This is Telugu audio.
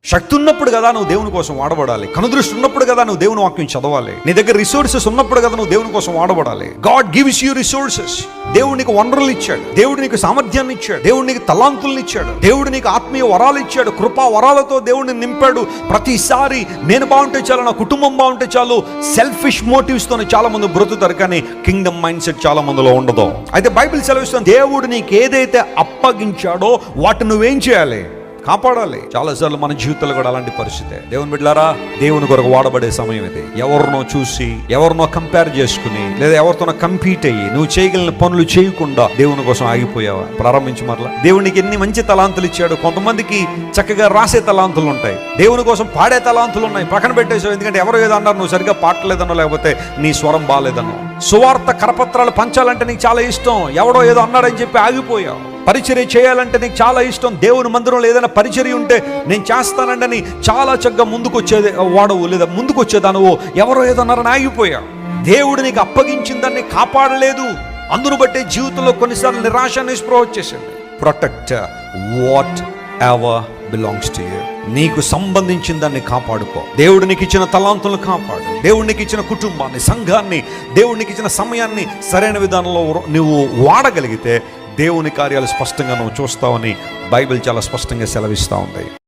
శక్తి ఉన్నప్పుడు కదా నువ్వు దేవుని కోసం వాడబడాలి. కనుదృష్టి ఉన్నప్పుడు కదా నువ్వు దేవుని వాక్యం చదవాలి. నీ దగ్గర రిసోర్సెస్ ఉన్నప్పుడు కదా నువ్వు దేవుని కోసం వాడబడాలి. God gives you resources. దేవుడు నీకు వనరులు ఇచ్చాడు, దేవుడు నీకు సామర్థ్యాన్ని ఇచ్చాడు, దేవుడు నీకు తలాంతులను ఇచ్చాడు, దేవుడు నీకు ఆత్మీయ వరాలు ఇచ్చాడు, కృపా వరాలతో దేవుడిని నింపాడు. ప్రతిసారి నేను బాగుంటే చాలు, నా కుటుంబం బాగుంటే చాలు, సెల్ఫిష్ మోటివ్స్ తోనే చాలా మంది బ్రతుకుతారు, కానీ కింగ్డమ్ మైండ్ సెట్ చాలా మందిలో ఉండదు. అయితే బైబిల్ సెలవిస్తుంది, దేవుడు నీకు ఏదైతే అప్పగించాడో వాటిని నువ్వేం చేయాలి? కాపాడాలి. చాలాసార్లు మన జీవితంలో కూడా అలాంటి పరిస్థితే. దేవుని బిడ్డలారా, దేవుని కొరకు వాడబడే సమయం ఇది. ఎవరినో చూసి, ఎవరినో కంపేర్ చేసుకుని, లేదా ఎవరితోనో కంపీట్ అయ్యి నువ్వు చేయగలిగిన పనులు చేయకుండా దేవుని కోసం ఆగిపోయావా? ప్రారంభించి మరలా. దేవునికి ఎన్ని మంచి తలాంతులు ఇచ్చాడు. కొంతమందికి చక్కగా రాసే తలాంతులు ఉంటాయి, దేవుని కోసం పాడే తలాంతులు ఉన్నాయి, పక్కన పెట్టేసావు. ఎందుకంటే ఎవరో ఏదో అన్నారు, నువ్వు సరిగ్గా పాడలేదనో, లేకపోతే నీ స్వరం బాగాలేదనో. సువార్త కరపత్రాలు పంచాలంటే నీకు చాలా ఇష్టం, ఎవడో ఏదో అన్నాడని చెప్పి ఆగిపోయావు. పరిచర్య చేయాలంటే నీకు చాలా ఇష్టం, దేవుని మందిరంలో ఏదైనా పరిచర్య ఉంటే నేను చేస్తానండి చాలా చక్కగా ముందుకు వాడవు, లేదా ముందుకు వచ్చేదానువో, ఎవరో ఏదో అన్నారని ఆగిపోయావు. దేవుడు నీకు అప్పగించిన దాన్ని కాపాడలేదు. అందును బట్టే జీవితంలో కొన్నిసార్లు నిరాశ నిస్పృహ వచ్చేసింది. Protect what ever belongs to you. నీకు సంబంధించిన దాన్ని కాపాడుకో. దేవుడు నీకు ఇచ్చిన తలాంతులను కాపాడు. దేవుడు నీకు ఇచ్చిన కుటుంబాన్ని, సంఘాన్ని, దేవుడు నీకు ఇచ్చిన సమయాన్ని సరైన విధానంలో నువ్వు వాడగలిగితే దేవుని కార్యాలు స్పష్టంగా నువ్వు చూస్తావని బైబిల్ చాలా స్పష్టంగా సెలవిస్తూ ఉంది.